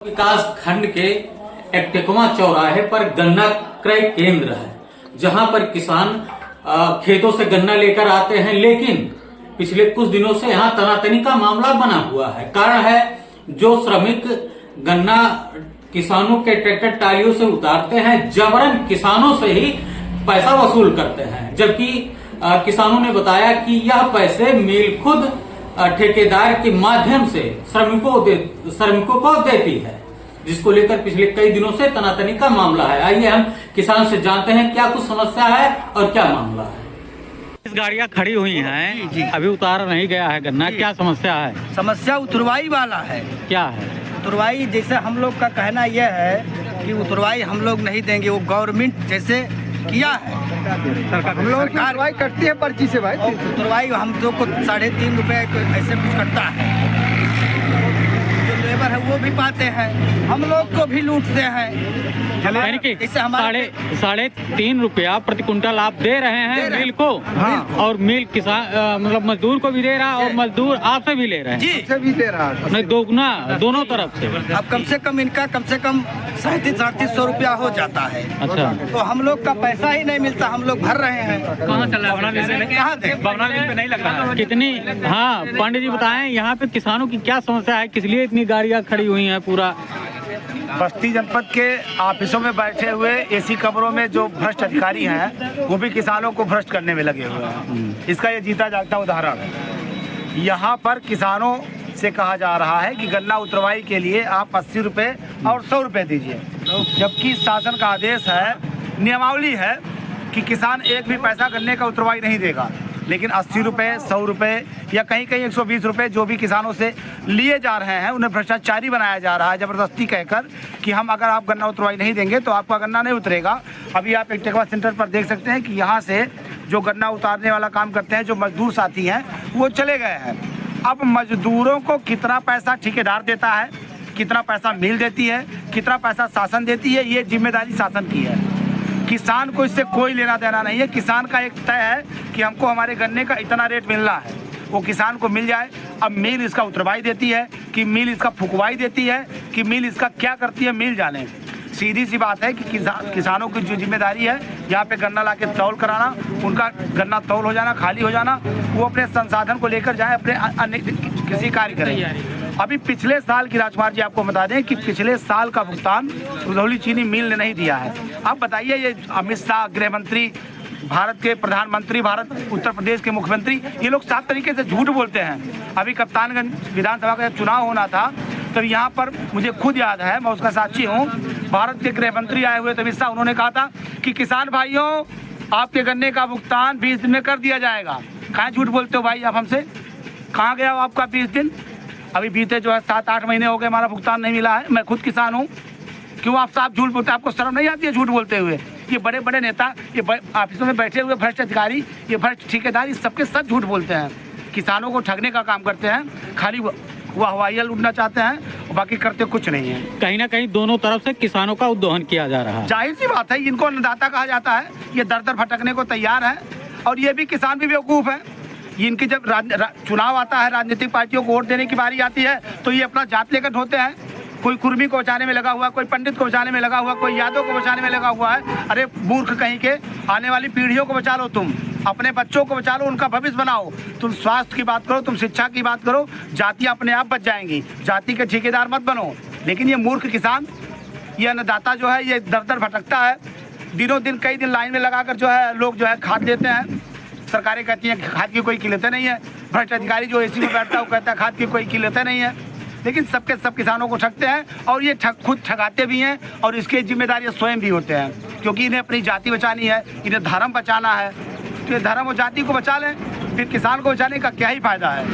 विकास खंड के एकटेकुमा चौराहे पर गन्ना क्रय केंद्र है, जहां पर किसान खेतों से गन्ना लेकर आते हैं, लेकिन पिछले कुछ दिनों से यहां तनातनी का मामला बना हुआ है। कारण है जो श्रमिक गन्ना किसानों के ट्रैक्टर टालियों से उतारते हैं, जबरन किसानों से ही पैसा वसूल करते हैं, जबकि किसानों ने बताया कि यह पैसे मिल खुद ठेकेदार के माध्यम से श्रमिकों को देती है, जिसको लेकर पिछले कई दिनों से तनातनी का मामला है। आइए हम किसान से जानते हैं क्या कुछ समस्या है और क्या मामला है। इस गाड़ियाँ खड़ी हुई हैं जी। अभी उतारा नहीं गया है गन्ना, क्या समस्या है? समस्या उतरवाई वाला है। क्या है उतरवाई? जैसे हम लोग का कहना यह है कि उतरवाई हम लोग नहीं देंगे, वो गवर्नमेंट जैसे किया है। हम लोग उतरवाई कटती है पर्ची से भाई। उतरवाई हम लोग को 3.5 रुपए ऐसे कुछ कटता है। जो लेबर है वो भी पाते हैं, हम लोग को भी लूटते हैं। जैसे हमारे 3.5 रुपया प्रति कुंटल आप दे रहे हैं मिल को। हाँ। और मिल किसान मतलब मजदूर को भी दे रहा है और मजदूर आपसे भी ले रहे हैं। जी से भी दे रहा है, नहीं दोगुना दोनों तरफ से। अब कम से कम इनका 3700 रुपया हो जाता है। अच्छा, तो हम लोग का पैसा ही नहीं मिलता, हम लोग भर रहे हैं। कहाँ चला कहाँ दे? नहीं लगा कितनी? हाँ पांडे जी बताएं, यहाँ पे किसानों की क्या समस्या है, किस लिए इतनी गाड़ियाँ खड़ी हुई हैं? पूरा बस्ती जनपद के ऑफिसों में बैठे हुए एसी कमरों में जो भ्रष्ट अधिकारी हैं वो भी किसानों को भ्रष्ट करने में लगे हुए हैं। इसका ये जीता जागता उदाहरण है। यहाँ पर किसानों से कहा जा रहा है कि गन्ना उतरवाई के लिए आप 80 रुपये और 100 रुपये दीजिए, जबकि शासन का आदेश है, नियमावली है कि किसान एक भी पैसा गन्ने का उतरवाई नहीं देगा। लेकिन 80 रुपये, 100 रुपये या कहीं कहीं 120 रुपये जो भी किसानों से लिए जा रहे हैं, उन्हें भ्रष्टाचारी बनाया जा रहा है ज़बरदस्ती कहकर कि हम अगर आप गन्ना उतरवाई नहीं देंगे तो आपका गन्ना नहीं उतरेगा। अभी आप एकटेकुमा सेंटर पर देख सकते हैं कि यहाँ से जो गन्ना उतारने वाला काम करते हैं, जो मजदूर साथी हैं, वो चले गए हैं। अब मजदूरों को कितना पैसा ठेकेदार देता है, कितना पैसा मिल देती है, कितना पैसा शासन देती है, ये जिम्मेदारी शासन की है। किसान को इससे कोई लेना देना नहीं है। किसान का एक तय है कि हमको हमारे गन्ने का इतना रेट मिलना है, वो किसान को मिल जाए। अब मिल इसका उतरवाई देती है कि मिल इसका फुकवाई देती है कि मिल इसका क्या करती है, मिल जाने। सीधी सी बात है कि किसानों की जो जिम्मेदारी है यहाँ पे गन्ना ला के तौल कराना, उनका गन्ना तौल हो जाना, खाली हो जाना, वो अपने संसाधन को लेकर जाए, अपने अन्य किसी कार्य करें। अभी पिछले साल की राजकुमार जी आपको बता दें कि पिछले साल का भुगतान रुधौली चीनी मिल ने नहीं दिया है। आप बताइए, ये अमित शाह गृह मंत्री, भारत के प्रधानमंत्री, भारत उत्तर प्रदेश के मुख्यमंत्री, ये लोग साफ तरीके से झूठ बोलते हैं। अभी कप्तानगंज विधानसभा का चुनाव होना था तो यहाँ पर मुझे खुद याद है, मैं उसका साक्षी हूँ, भारत के गृह मंत्री आए हुए थे अमित शाह, उन्होंने कहा था कि किसान भाइयों आपके गन्ने का भुगतान 20 दिन में कर दिया जाएगा। कहाँ झूठ बोलते हो भाई आप हमसे? कहाँ गया हो आपका 20 दिन? अभी बीते जो है 7-8 महीने हो गए, हमारा भुगतान नहीं मिला है। मैं खुद किसान हूँ। क्यों आप साहब झूठ बोलते हैं? आपको शर्म नहीं आती है झूठ बोलते हुए? ये बड़े बड़े नेता, ये ऑफिसों में बैठे हुए भ्रष्ट अधिकारी, ये भ्रष्ट ठेकेदार, सबके सब झूठ बोलते हैं। किसानों को ठगने का काम करते हैं, खाली वो हवाइयाँ लूटना चाहते हैं, बाकी करते कुछ नहीं है। कहीं ना कहीं दोनों तरफ से किसानों का उद्दोहन किया जा रहा है। जाहिर सी बात है, इनको अन्नदाता कहा जाता है, ये दर दर भटकने को तैयार है। और ये भी किसान भी बेवकूफ़ है। इनके जब चुनाव आता है, राजनीतिक पार्टियों को वोट देने की बारी आती है, तो ये अपना जात लेकर ढोते हैं। कोई कुर्मी को बचाने में लगा हुआ, कोई पंडित को बचाने में लगा हुआ, कोई यादव को बचाने में लगा हुआ है। अरे मूर्ख कहीं के, आने वाली पीढ़ियों को बचा लो, तुम अपने बच्चों को बचा लो, उनका भविष्य बनाओ। तुम स्वास्थ्य की बात करो, तुम शिक्षा की बात करो, जातियाँ अपने आप बच जाएंगी। जाति के ठेकेदार मत बनो। लेकिन ये मूर्ख किसान, ये अन्नदाता जो है, ये दर दर भटकता है। दिनों दिन कई दिन लाइन में लगाकर जो है लोग जो है खाद देते हैं। सरकारें कहती हैं खाद की कोई कीमतें नहीं है। भ्रष्ट अधिकारी जो एसी में बैठता है वो कहता है खाद की कोई कीमतें नहीं है। लेकिन सबके सब किसानों को ठगते हैं और ये खुद ठगाते भी हैं और इसके जिम्मेदारी स्वयं भी होते हैं, क्योंकि इन्हें अपनी जाति बचानी है, इन्हें धर्म बचाना है। तो ये धर्म और जाति को बचा लें, फिर किसान को बचाने का क्या ही फायदा है।